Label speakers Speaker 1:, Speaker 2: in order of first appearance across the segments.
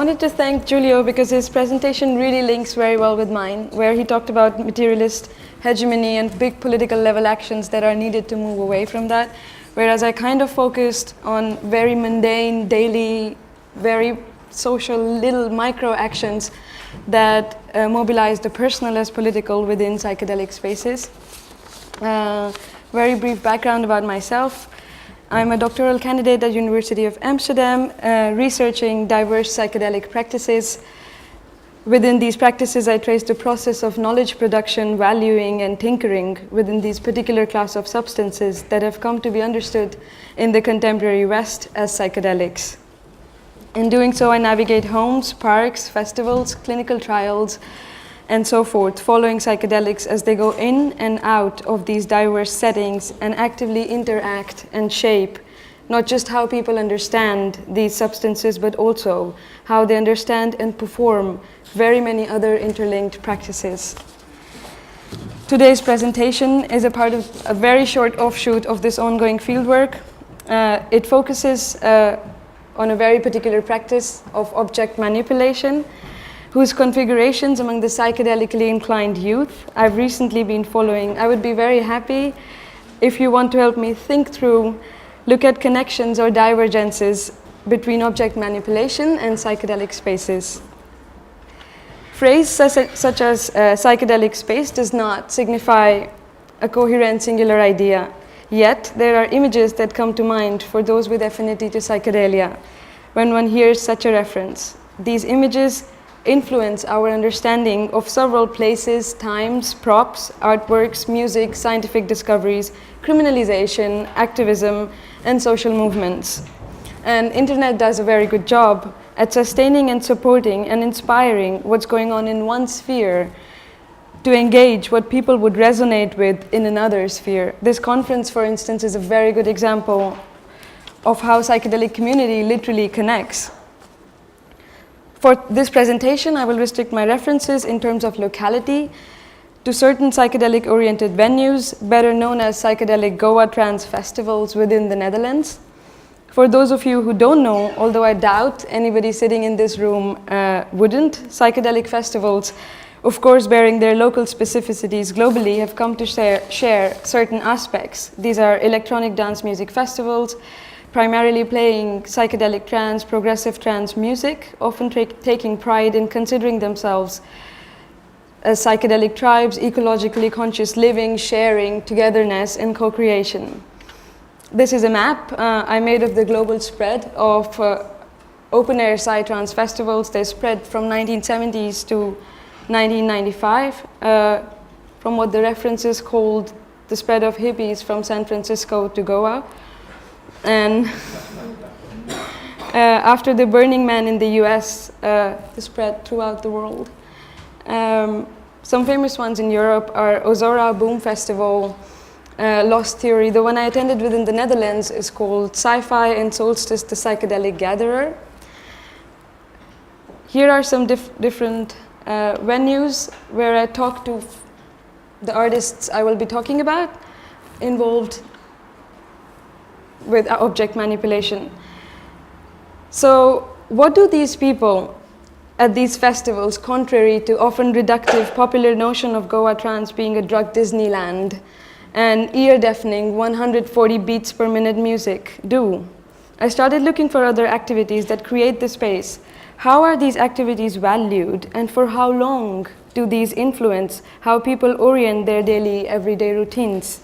Speaker 1: wanted to thank Giulio because his presentation really links very well with mine, where he talked about materialist hegemony and big political level actions that are needed to move away from that, whereas I kind of focused on very mundane, daily, very social little micro actions that mobilize the personal as political within psychedelic spaces. Very brief background about myself. I'm a doctoral candidate at University of Amsterdam, researching diverse psychedelic practices. Within these practices, I trace the process of knowledge production, valuing, and tinkering within these particular class of substances that have come to be understood in the contemporary West as psychedelics. In doing so, I navigate homes, parks, festivals, clinical trials, and so forth, following psychedelics as they go in and out of these diverse settings and actively interact and shape not just how people understand these substances, but also how they understand and perform very many other interlinked practices. Today's presentation is a part of a very short offshoot of this ongoing fieldwork. It focuses on a very particular practice of object manipulation, whose configurations among the psychedelically inclined youth I've recently been following. I would be very happy if you want to help me think through, look at connections or divergences between object manipulation and psychedelic spaces. Phrase such as psychedelic space does not signify a coherent singular idea, yet there are images that come to mind for those with affinity to psychedelia when one hears such a reference. These images influence our understanding of several places, times, props, artworks, music, scientific discoveries, criminalization, activism, and social movements. And internet does a very good job at sustaining and supporting and inspiring what's going on in one sphere to engage what people would resonate with in another sphere. This conference, for instance, is a very good example of how psychedelic community literally connects. For this presentation, I will restrict my references in terms of locality to certain psychedelic-oriented venues, better known as psychedelic Goa trance festivals within the Netherlands. For those of you who don't know, although I doubt anybody sitting in this room wouldn't, psychedelic festivals, of course bearing their local specificities globally, have come to share certain aspects. These are electronic dance music festivals, primarily playing psychedelic trance, progressive trance music, often taking pride in considering themselves as psychedelic tribes, ecologically conscious living, sharing, togetherness, and co-creation. This is a map I made of the global spread of open-air psytrance festivals. They spread from 1970s to 1995, from what the references called the spread of hippies from San Francisco to Goa. And after the Burning Man in the US, the spread throughout the world. Some famous ones in Europe are Ozora Boom Festival, Lost Theory. The one I attended within the Netherlands is called Sci-Fi and Solstice, the Psychedelic Gatherer. Here are some different venues where I talk to the artists I will be talking about involved with object manipulation. So what do these people at these festivals, contrary to often reductive popular notion of Goa trance being a drug Disneyland and ear-deafening 140 beats per minute music, do? I started looking for other activities that create the space. How are these activities valued, and for how long do these influence how people orient their daily, everyday routines?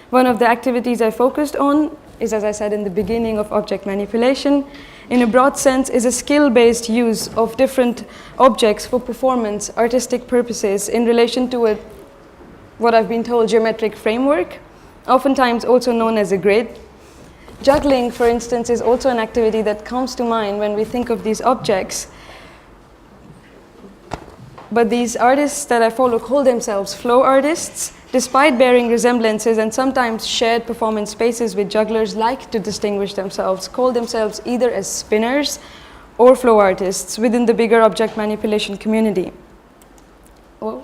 Speaker 1: One of the activities I focused on is, as I said in the beginning, of object manipulation. In a broad sense, is a skill-based use of different objects for performance, artistic purposes in relation to what I've been told, geometric framework, oftentimes also known as a grid. Juggling, for instance, is also an activity that comes to mind when we think of these objects. But these artists that I follow call themselves flow artists. Despite bearing resemblances and sometimes shared performance spaces with jugglers, like to distinguish themselves, call themselves either as spinners or flow artists within the bigger object manipulation community. Oh.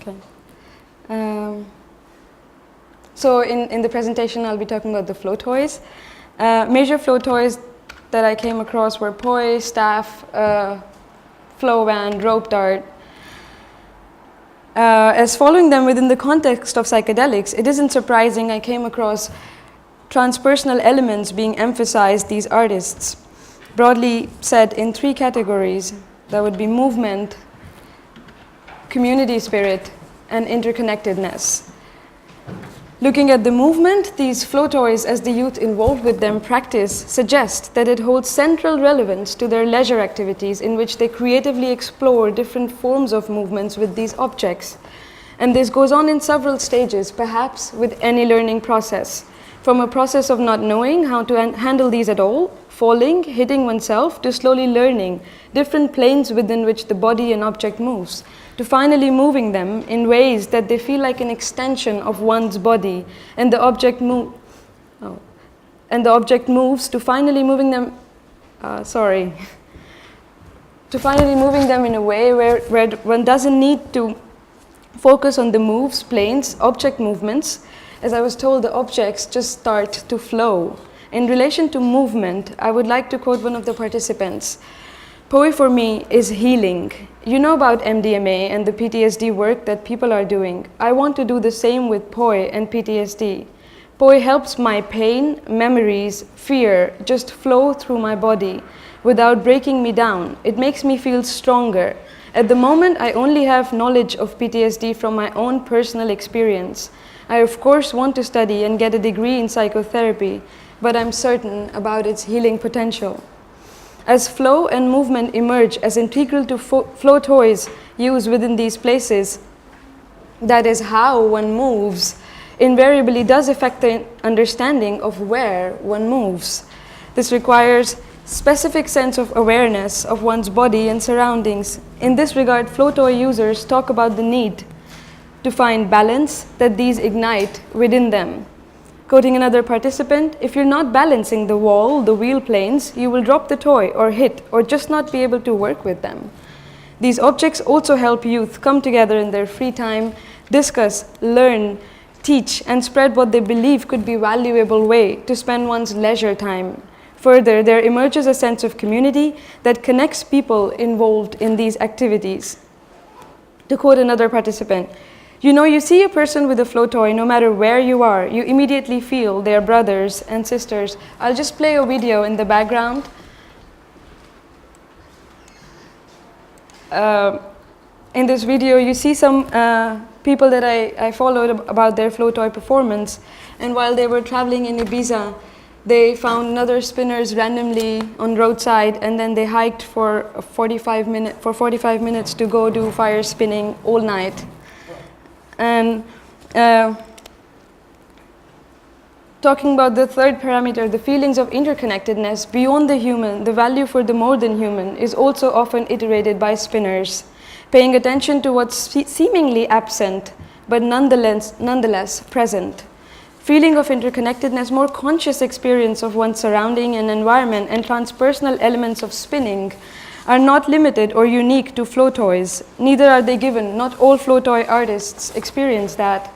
Speaker 1: Okay. So in the presentation, I'll be talking about the flow toys. Major flow toys that I came across were poi, staff, flow band, rope dart. As following them within the context of psychedelics, it isn't surprising I came across transpersonal elements being emphasized these artists, broadly said in 3 categories. That would be movement, community spirit, and interconnectedness. Looking at the movement, these flow toys, as the youth involved with them practice, suggest that it holds central relevance to their leisure activities in which they creatively explore different forms of movements with these objects. And this goes on in several stages, perhaps with any learning process. From a process of not knowing how to handle these at all, falling, hitting oneself, to slowly learning different planes within which the body and object moves, to finally moving them in ways that they feel like an extension of one's body, and the object moves, to finally moving them, to finally moving them in a way where one doesn't need to focus on the moves, planes, object movements. As I was told, the objects just start to flow. In relation to movement, I would like to quote one of the participants. Poi for me is healing. You know about MDMA and the PTSD work that people are doing. I want to do the same with poi and PTSD. Poi helps my pain, memories, fear just flow through my body without breaking me down. It makes me feel stronger. At the moment, I only have knowledge of PTSD from my own personal experience. I of course want to study and get a degree in psychotherapy, but I'm certain about its healing potential. As flow and movement emerge as integral to flow toys used within these places, that is how one moves, invariably does affect the understanding of where one moves. This requires specific sense of awareness of one's body and surroundings. In this regard, flow toy users talk about the need to find balance that these ignite within them. Quoting another participant, if you're not balancing the wall, the wheel planes, you will drop the toy or hit or just not be able to work with them. These objects also help youth come together in their free time, discuss, learn, teach, and spread what they believe could be a valuable way to spend one's leisure time. Further, there emerges a sense of community that connects people involved in these activities. To quote another participant, you know, you see a person with a flow toy, no matter where you are, you immediately feel they're brothers and sisters. I'll just play a video in the background. In this video, you see some people that I followed about their flow toy performance. And while they were traveling in Ibiza, they found another spinners randomly on roadside, and then they hiked for 45 minutes to go do fire spinning all night. And talking about the third parameter, the feelings of interconnectedness beyond the human, the value for the more than human is also often iterated by spinners, paying attention to what's seemingly absent, but nonetheless present. Feeling of interconnectedness, more conscious experience of one's surrounding and environment, and transpersonal elements of spinning are not limited or unique to flow toys. Neither are they given. Not all flow toy artists experience that.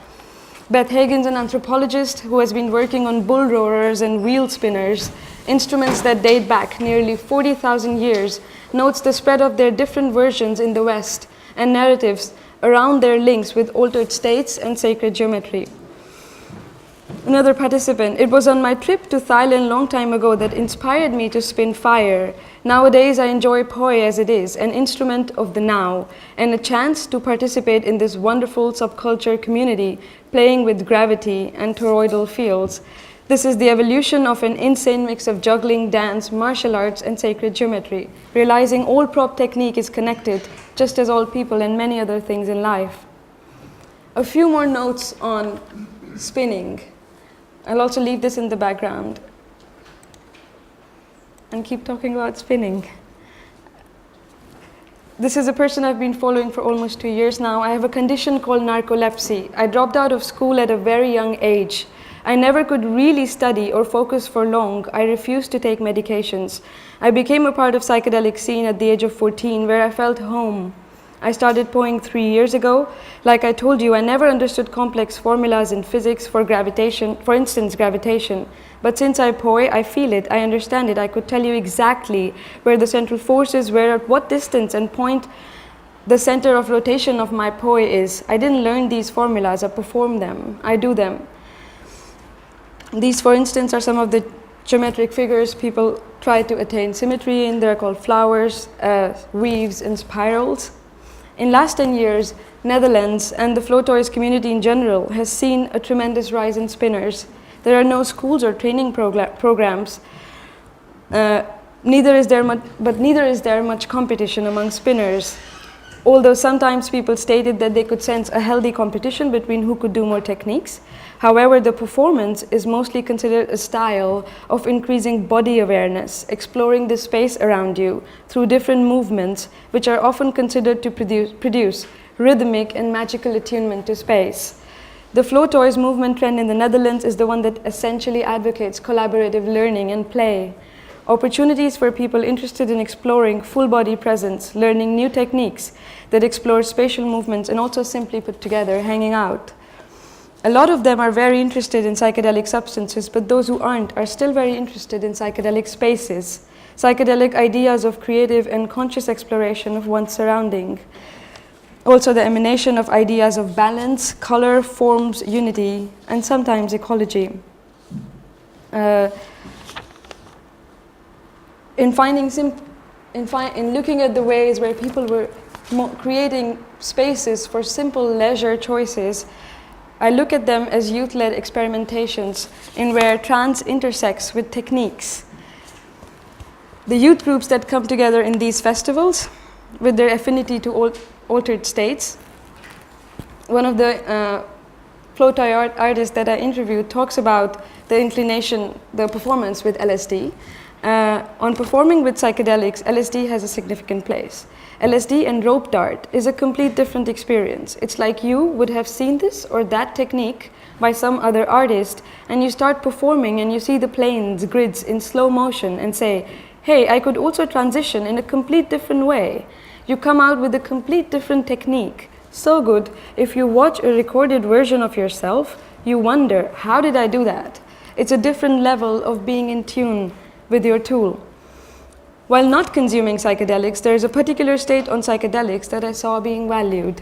Speaker 1: Beth Hagen's an anthropologist who has been working on bull roarers and wheel spinners, instruments that date back nearly 40,000 years, notes the spread of their different versions in the West and narratives around their links with altered states and sacred geometry. Another participant, it was on my trip to Thailand long time ago that inspired me to spin fire. Nowadays I enjoy poi as it is, an instrument of the now, and a chance to participate in this wonderful subculture community, playing with gravity and toroidal fields. This is the evolution of an insane mix of juggling, dance, martial arts, and sacred geometry, realizing all prop technique is connected, just as all people and many other things in life. A few more notes on spinning. I'll also leave this in the background and keep talking about spinning. This is a person I've been following for almost 2 years now. I have a condition called narcolepsy. I dropped out of school at a very young age. I never could really study or focus for long. I refused to take medications. I became a part of psychedelic scene at the age of 14, where I felt home. I started poeing 3 years ago. Like I told you, I never understood complex formulas in physics for gravitation, for instance, gravitation. But since I poe, I feel it, I understand it. I could tell you exactly where the central force is, where at what distance, and point the center of rotation of my poe is. I didn't learn these formulas, I perform them, I do them. These, for instance, are some of the geometric figures people try to attain symmetry in. They're called flowers, weaves, and spirals. In last 10 years, Netherlands and the flow toys community in general has seen a tremendous rise in spinners. There are no schools or training programs. Neither is there much competition among spinners. Although sometimes people stated that they could sense a healthy competition between who could do more techniques. However, the performance is mostly considered a style of increasing body awareness, exploring the space around you through different movements, which are often considered to produce rhythmic and magical attunement to space. The flow toys movement trend in the Netherlands is the one that essentially advocates collaborative learning and play. Opportunities for people interested in exploring full body presence, learning new techniques that explore spatial movements, and also simply put together, hanging out. A lot of them are very interested in psychedelic substances, but those who aren't are still very interested in psychedelic spaces, psychedelic ideas of creative and conscious exploration of one's surrounding. Also the emanation of ideas of balance, color, forms, unity, and sometimes ecology. In looking at the ways where people were creating spaces for simple leisure choices, I look at them as youth-led experimentations in where trance intersects with techniques. The youth groups that come together in these festivals, with their affinity to altered states. One of the flow toy artists that I interviewed talks about the inclination, the performance with LSD. On performing with psychedelics, LSD has a significant place. LSD and rope dart is a complete different experience. It's like you would have seen this or that technique by some other artist, and you start performing and you see the planes, grids in slow motion and say, hey, I could also transition in a complete different way. You come out with a complete different technique. So good, if you watch a recorded version of yourself, you wonder, how did I do that? It's a different level of being in tune with your tool. While not consuming psychedelics, there is a particular state on psychedelics that I saw being valued.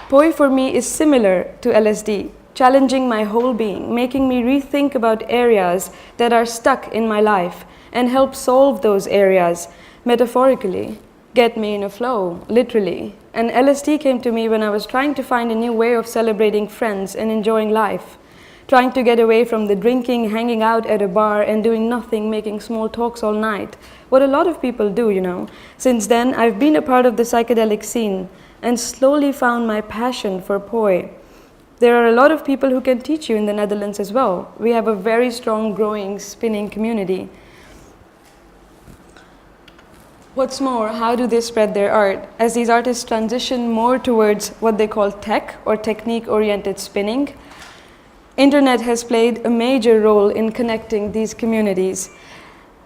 Speaker 1: Poe for me is similar to LSD, challenging my whole being, making me rethink about areas that are stuck in my life and help solve those areas metaphorically, get me in a flow, literally. And LSD came to me when I was trying to find a new way of celebrating friends and enjoying life. Trying to get away from the drinking, hanging out at a bar and doing nothing, making small talks all night. What a lot of people do, you know. Since then, I've been a part of the psychedelic scene and slowly found my passion for poe. There are a lot of people who can teach you in the Netherlands as well. We have a very strong, growing, spinning community. What's more, how do they spread their art? As these artists transition more towards what they call tech or technique-oriented spinning, Internet has played a major role in connecting these communities.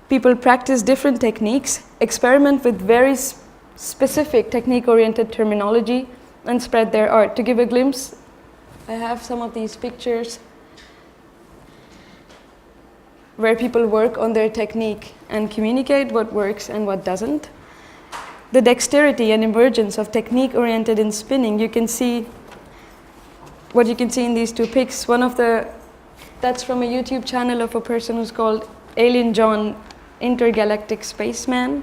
Speaker 1: People practice different techniques, experiment with very specific technique-oriented terminology, and spread their art. To give a glimpse, I have some of these pictures where people work on their technique and communicate what works and what doesn't. The dexterity and emergence of technique-oriented in spinning, you can see what you can see in these two pics. That's from a YouTube channel of a person who's called Alien John Intergalactic Spaceman.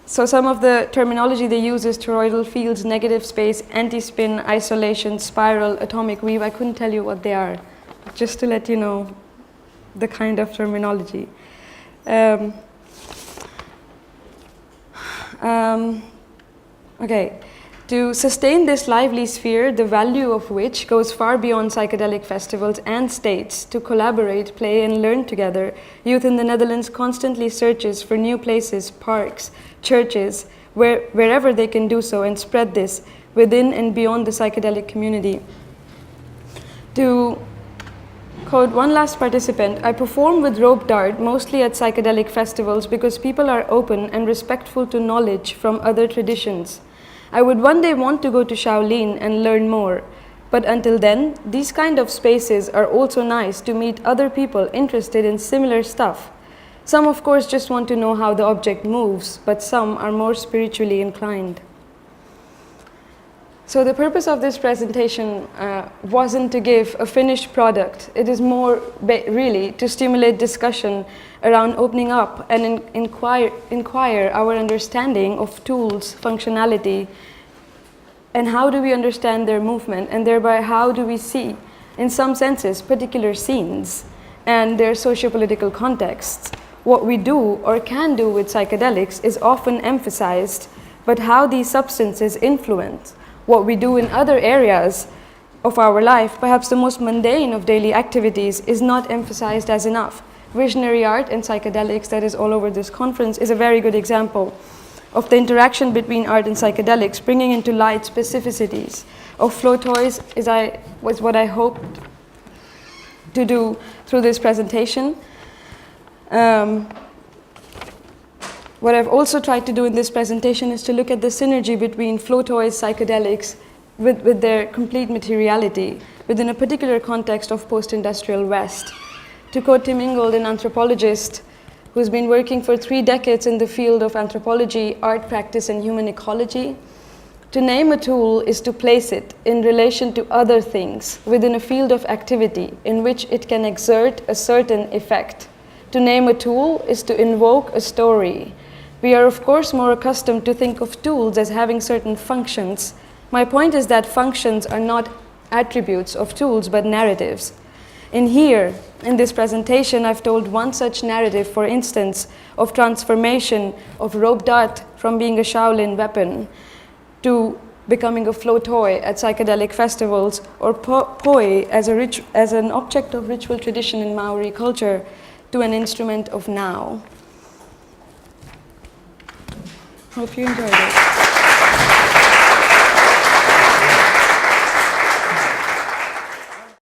Speaker 1: So some of the terminology they use is toroidal fields, negative space, anti-spin, isolation, spiral, atomic weave. I couldn't tell you what they are, just to let you know the kind of terminology. Okay. To sustain this lively sphere, the value of which goes far beyond psychedelic festivals and states, to collaborate, play, and learn together, youth in the Netherlands constantly searches for new places, parks, churches, wherever they can do so, and spread this within and beyond the psychedelic community. To Quote, one last participant, I perform with rope dart mostly at psychedelic festivals because people are open and respectful to knowledge from other traditions. I would one day want to go to Shaolin and learn more. But until then, these kind of spaces are also nice to meet other people interested in similar stuff. Some, of course, just want to know how the object moves, but some are more spiritually inclined. So the purpose of this presentation wasn't to give a finished product. It is more really to stimulate discussion around opening up and inquire our understanding of tools, functionality, and how do we understand their movement, and thereby how do we see, in some senses, particular scenes and their socio-political contexts. What we do or can do with psychedelics is often emphasized, but how these substances influence what we do in other areas of our life, perhaps the most mundane of daily activities, is not emphasized as enough. Visionary art and psychedelics that is all over this conference is a very good example of the interaction between art and psychedelics, bringing into light specificities of flow toys was what I hoped to do through this presentation. What I've also tried to do in this presentation is to look at the synergy between flow toys, psychedelics, with their complete materiality within a particular context of post-industrial West. To quote Tim Ingold, an anthropologist who's been working for 3 decades in the field of anthropology, art practice, and human ecology, to name a tool is to place it in relation to other things within a field of activity in which it can exert a certain effect. To name a tool is to invoke a story. We are, of course, more accustomed to think of tools as having certain functions. My point is that functions are not attributes of tools, but narratives. In this presentation, I've told one such narrative, for instance, of transformation of rope dart from being a Shaolin weapon to becoming a flow toy at psychedelic festivals, or poi as an object of ritual tradition in Maori culture to an instrument of now. Hope you enjoyed it.